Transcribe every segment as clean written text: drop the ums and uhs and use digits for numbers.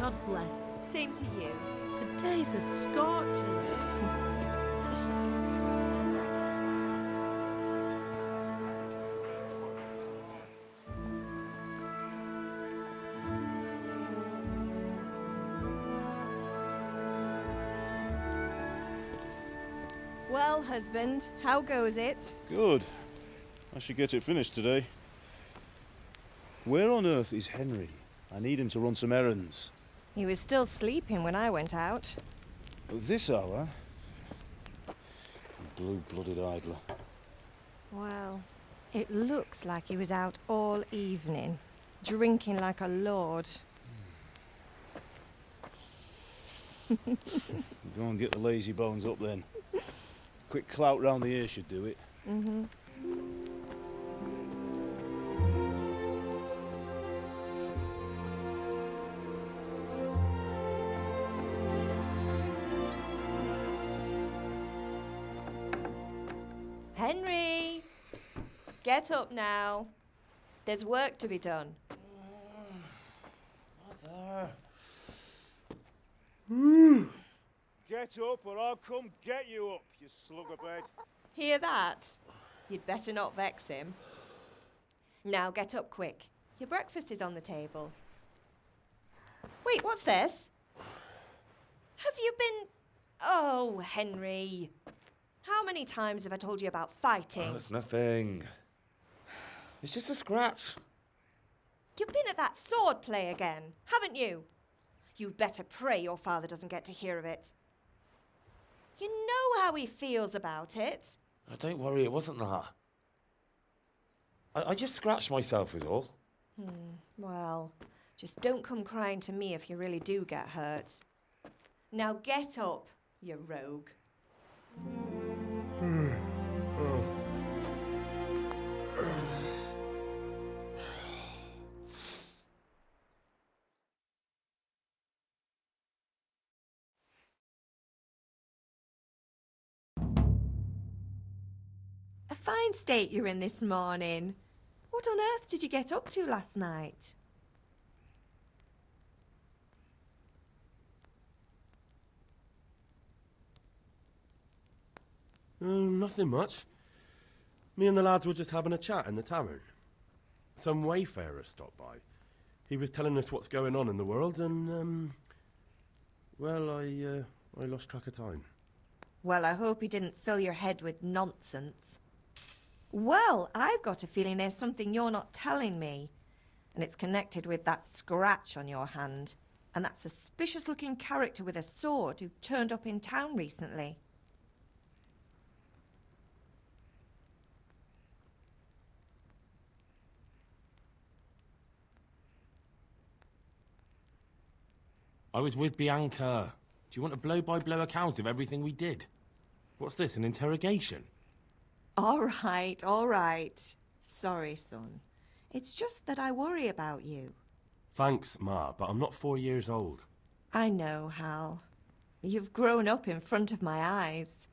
God bless. Same to you. Today's a scorcher. Well, husband, how goes it? Good. I should get it finished today. Where on earth is Henry? I need him to run some errands. He was still sleeping when I went out. At this hour? Blue-blooded idler. Well, it looks like he was out all evening, drinking like a lord. Go and get the lazy bones up then. Quick clout round the ear should do it. Mm-hmm. Henry! Get up now. There's work to be done. Mother. Get up or I'll come get you up, you sluggerbed. Hear that? You'd better not vex him. Now get up quick. Your breakfast is on the table. Wait, what's this? Have you been... Oh, Henry. How many times have I told you about fighting? Oh, it's nothing. It's just a scratch. You've been at that sword play again, haven't you? You'd better pray your father doesn't get to hear of it. You know how he feels about it. Oh, don't worry, it wasn't that. I just scratched myself is all. Well, just don't come crying to me if you really do get hurt. Now get up, you rogue. A fine state you're in this morning. What on earth did you get up to last night? Nothing much. Me and the lads were just having a chat in the tavern. Some wayfarer stopped by. He was telling us what's going on in the world and, well, I lost track of time. Well, I hope he didn't fill your head with nonsense. Well, I've got a feeling there's something you're not telling me. And it's connected with that scratch on your hand. And that suspicious-looking character with a sword who turned up in town recently. I was with Bianca. Do you want a blow-by-blow account of everything we did? What's this, an interrogation? All right. Sorry, son. It's just that I worry about you. Thanks, Ma, but I'm not 4 years old. I know, Hal. You've grown up in front of my eyes.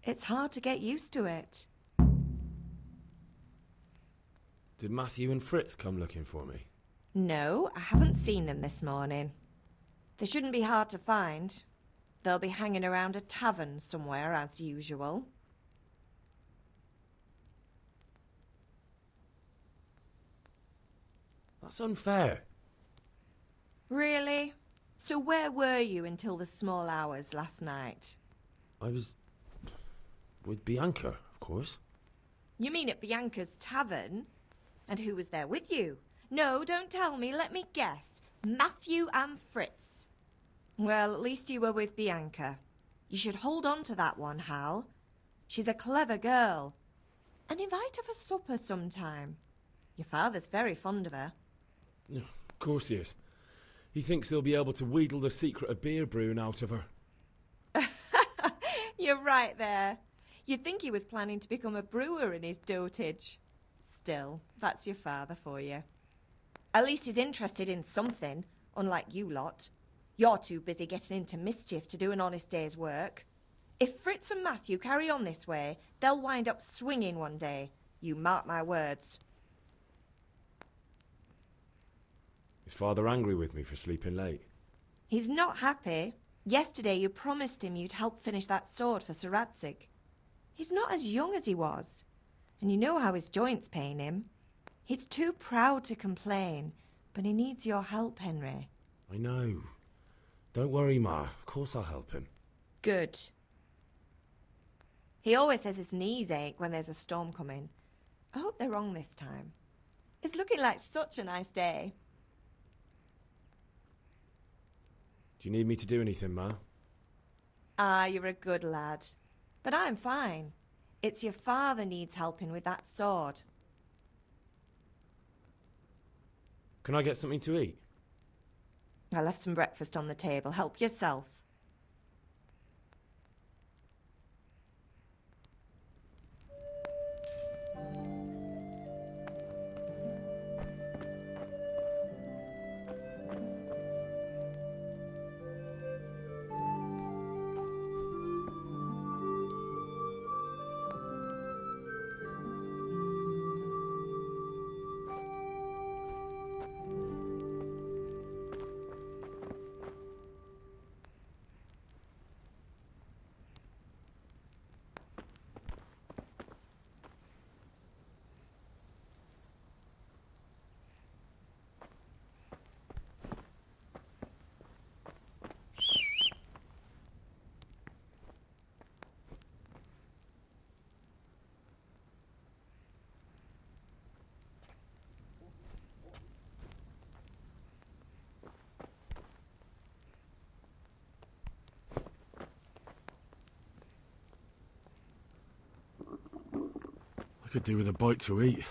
It's hard to get used to it. Did Matthew and Fritz come looking for me? No, I haven't seen them this morning. They shouldn't be hard to find. They'll be hanging around a tavern somewhere, as usual. That's unfair. Really? So where were you until the small hours last night? I was with Bianca, of course. You mean at Bianca's tavern? And who was there with you? No, don't tell me. Let me guess. Matthew and Fritz. Well, at least you were with Bianca. You should hold on to that one, Hal. She's a clever girl. And invite her for supper sometime. Your father's very fond of her. Of course he is. He thinks he'll be able to wheedle the secret of beer brewing out of her. You're right there. You'd think he was planning to become a brewer in his dotage. Still, that's your father for you. At least he's interested in something, unlike you lot. You're too busy getting into mischief to do an honest day's work. If Fritz and Matthew carry on this way, they'll wind up swinging one day. You mark my words. Is Father angry with me for sleeping late? He's not happy. Yesterday you promised him you'd help finish that sword for Sir Radzig. He's not as young as he was, and you know how his joints pain him. He's too proud to complain, but he needs your help, Henry. I know. Don't worry, Ma. Of course I'll help him. Good. He always says his knees ache when there's a storm coming. I hope they're wrong this time. It's looking like such a nice day. Do you need me to do anything, Ma? Ah, you're a good lad. But I'm fine. It's your father needs helping with that sword. Can I get something to eat? I left some breakfast on the table. Help yourself. I could do with a bite to eat.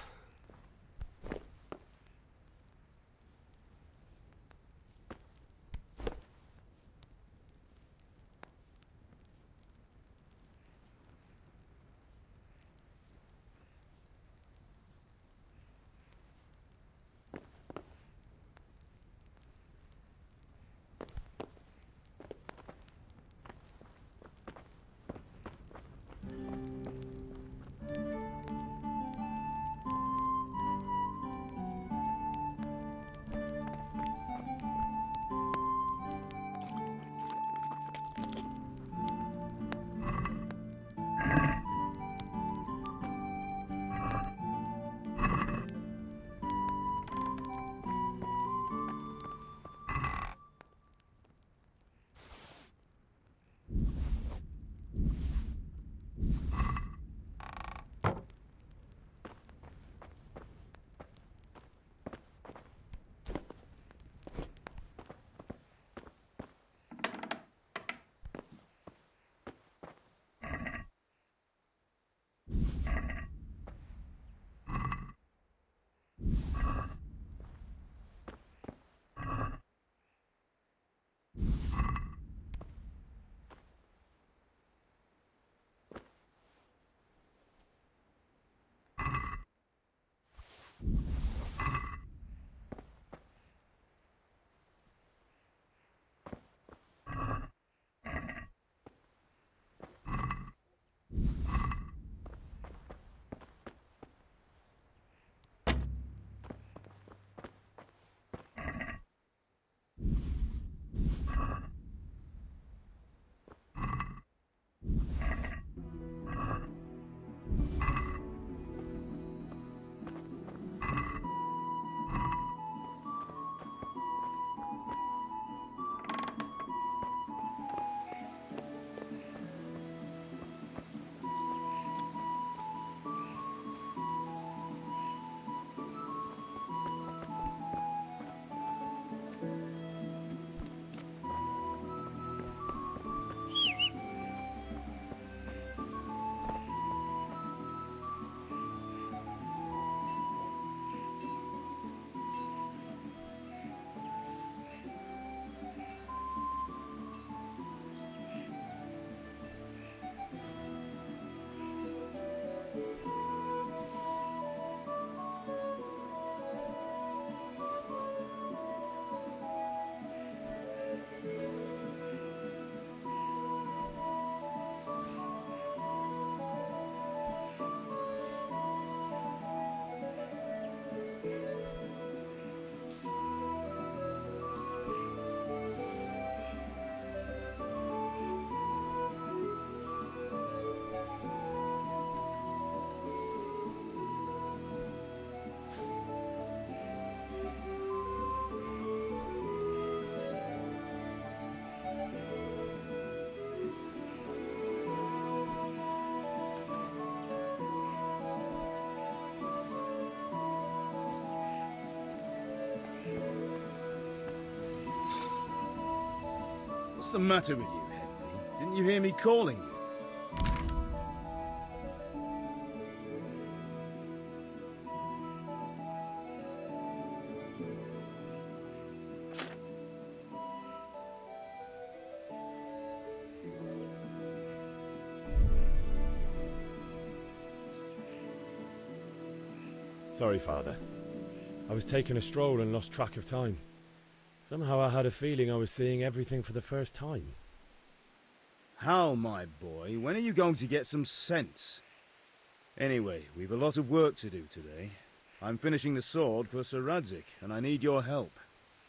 What's the matter with you, Henry? Didn't you hear me calling you? Sorry, Father. I was taking a stroll and lost track of time. Somehow I had a feeling I was seeing everything for the first time. Hal, my boy, when are you going to get some sense? Anyway, we've a lot of work to do today. I'm finishing the sword for Sir Radzig, and I need your help.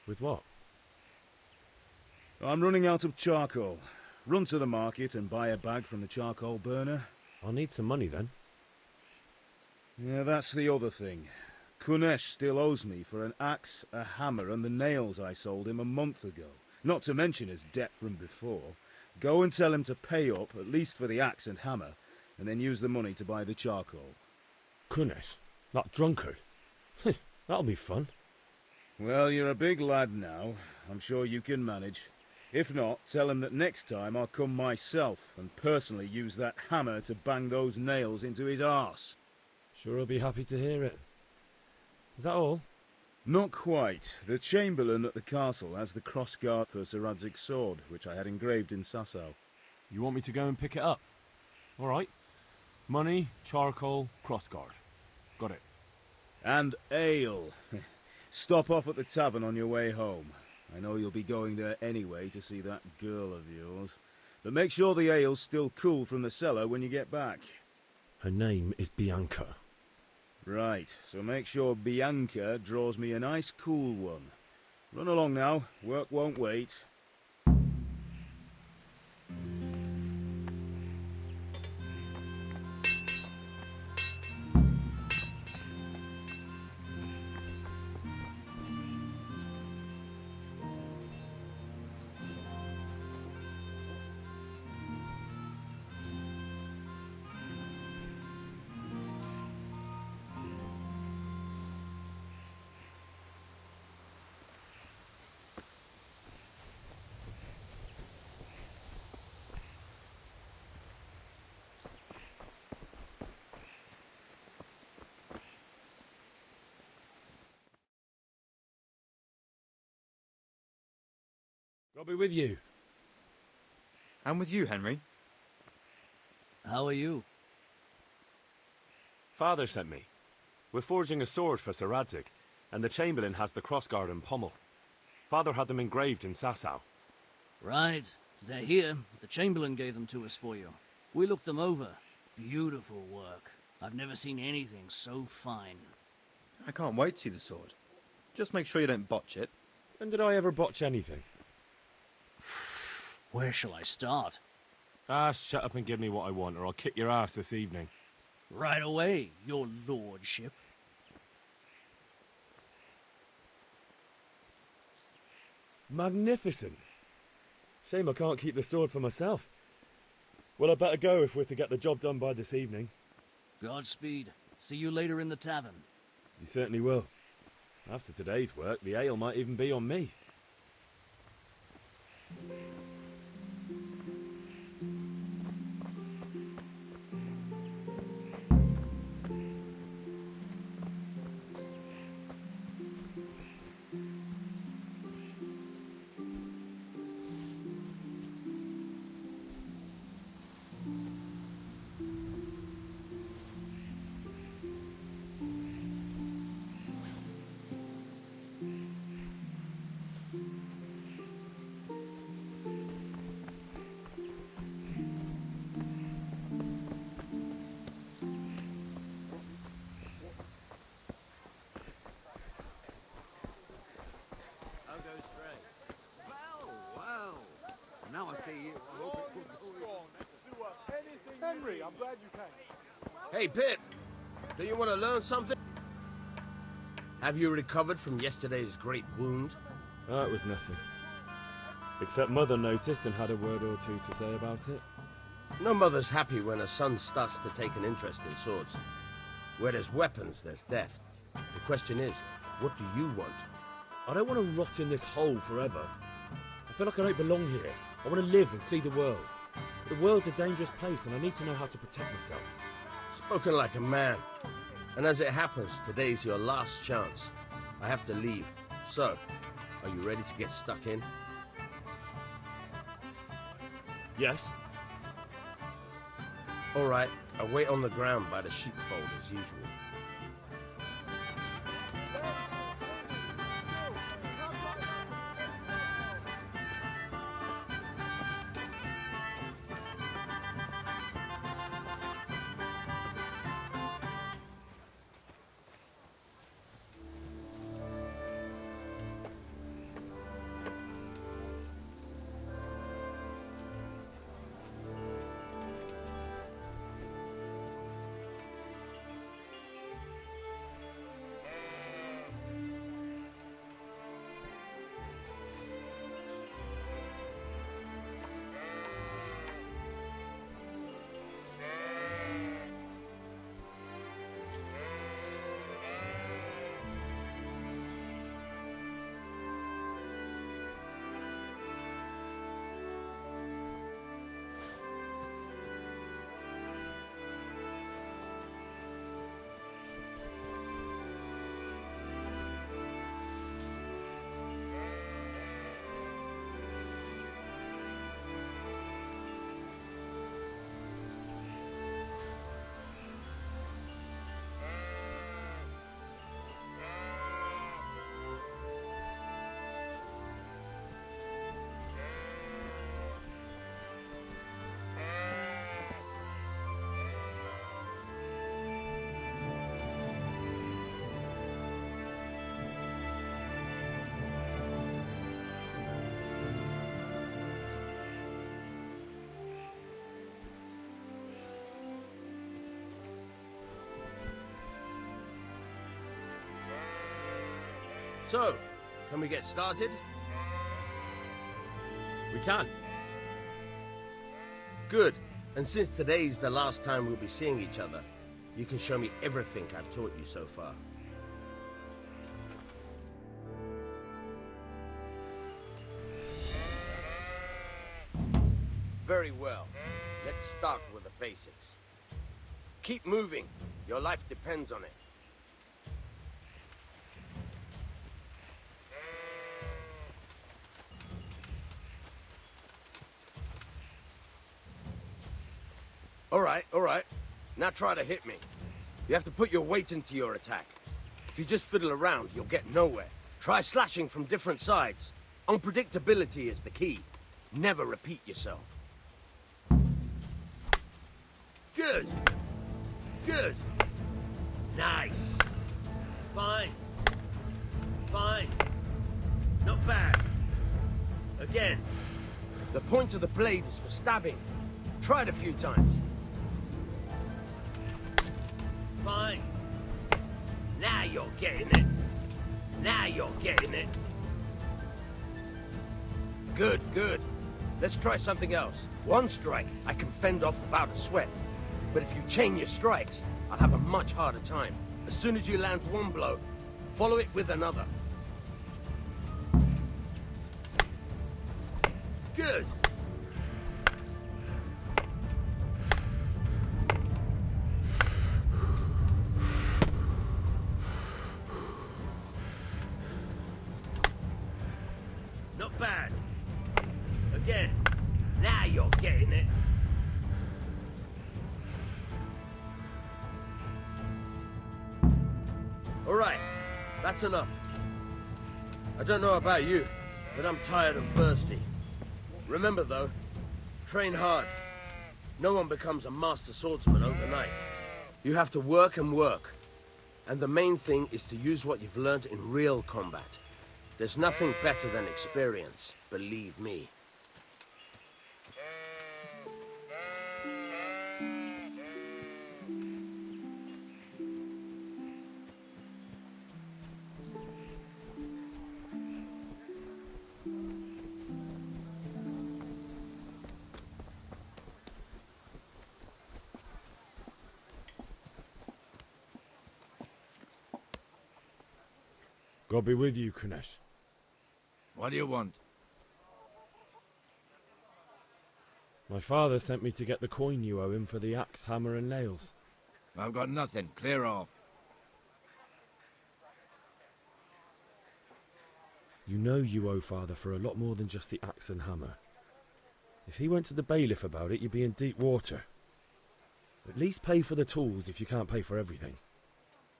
With what? I'm running out of charcoal. Run to the market and buy a bag from the charcoal burner. I'll need some money then. Yeah, that's the other thing. Kunesh still owes me for an axe, a hammer, and the nails I sold him a month ago. Not to mention his debt from before. Go and tell him to pay up, at least for the axe and hammer, and then use the money to buy the charcoal. Kunesh? That drunkard? That'll be fun. Well, you're a big lad now. I'm sure you can manage. If not, tell him that next time I'll come myself and personally use that hammer to bang those nails into his arse. Sure I'll be happy to hear it. Is that all? Not quite. The Chamberlain at the castle has the crossguard for Sir Radzig's sword, which I had engraved in Sasau. You want me to go and pick it up? All right. Money, charcoal, crossguard. Got it. And ale. Stop off at the tavern on your way home. I know you'll be going there anyway to see that girl of yours. But make sure the ale's still cool from the cellar when you get back. Her name is Bianca. Right, so make sure Bianca draws me a nice cool one. Run along now, work won't wait. I'll be with you. And with you, Henry. How are you? Father sent me. We're forging a sword for Sir Radzig, and the Chamberlain has the crossguard and pommel. Father had them engraved in Sasau. Right. They're here. The Chamberlain gave them to us for you. We looked them over. Beautiful work. I've never seen anything so fine. I can't wait to see the sword. Just make sure you don't botch it. When did I ever botch anything? Where shall I start? Shut up and give me what I want, or I'll kick your ass this evening. Right away, your lordship. Magnificent. Shame I can't keep the sword for myself. Well, I better go if we're to get the job done by this evening. Godspeed. See you later in the tavern. You certainly will. After today's work, the ale might even be on me. Now I see you. Henry, I'm glad you came. Hey, Pip, do you want to learn something? Have you recovered from yesterday's great wound? Oh, it was nothing. Except Mother noticed and had a word or two to say about it. No mother's happy when a son starts to take an interest in swords. Where there's weapons, there's death. The question is, what do you want? I don't want to rot in this hole forever. I feel like I don't belong here. I want to live and see the world. The world's a dangerous place and I need to know how to protect myself. Spoken like a man. And as it happens, today's your last chance. I have to leave. So, are you ready to get stuck in? Yes? All right, I'll wait on the ground by the sheepfold as usual. So, can we get started? We can. Good. And since today's the last time we'll be seeing each other, you can show me everything I've taught you so far. Very well. Let's start with the basics. Keep moving. Your life depends on it. All right. Now try to hit me. You have to put your weight into your attack. If you just fiddle around, you'll get nowhere. Try slashing from different sides. Unpredictability is the key. Never repeat yourself. Good. Good. Nice. Fine. Fine. Not bad. Again. The point of the blade is for stabbing. Try it a few times. Fine. Now you're getting it. Now you're getting it. Good, good. Let's try something else. One strike I can fend off without a sweat. But if you chain your strikes, I'll have a much harder time. As soon as you land one blow, follow it with another. Good. Not bad. Again. Now you're getting it. All right. That's enough. I don't know about you, but I'm tired and thirsty. Remember though, train hard. No one becomes a master swordsman overnight. You have to work and work. And the main thing is to use what you've learned in real combat. There's nothing better than experience, believe me. God be with you, Kunesh. What do you want? My father sent me to get the coin you owe him for the axe, hammer and nails. I've got nothing. Clear off. You know you owe father for a lot more than just the axe and hammer. If he went to the bailiff about it, you'd be in deep water. At least pay for the tools if you can't pay for everything.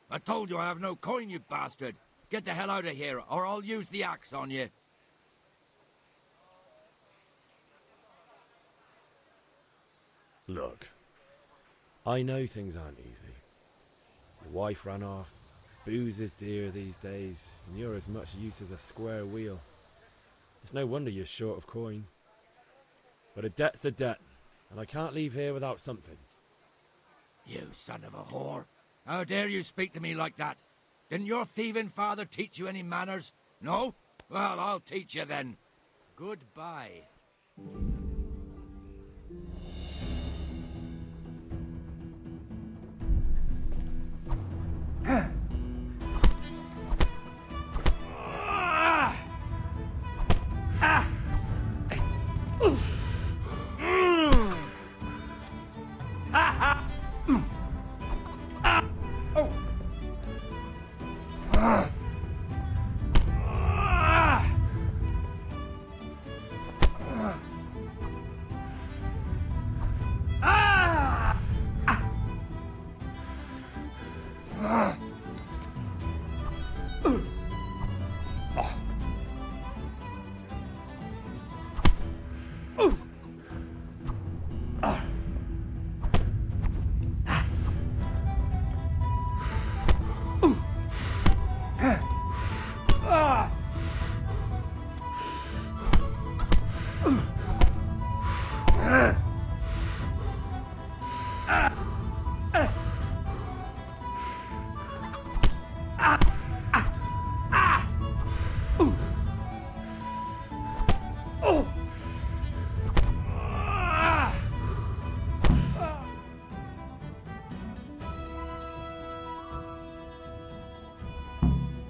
I told you I have no coin, you bastard. Get the hell out of here, or I'll use the axe on you. Look, I know things aren't easy. Your wife ran off, booze is dear these days, and you're as much use as a square wheel. It's no wonder you're short of coin. But a debt's a debt, and I can't leave here without something. You son of a whore. How dare you speak to me like that? Didn't your thieving father teach you any manners? No? Well, I'll teach you then. Goodbye.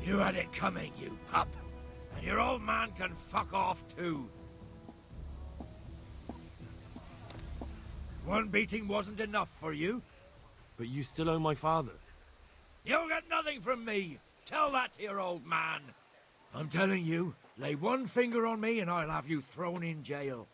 You had it coming, you pup. And your old man can fuck off too. One beating wasn't enough for you? But you still owe my father. You'll get nothing from me. Tell that to your old man. I'm telling you, lay one finger on me and I'll have you thrown in jail.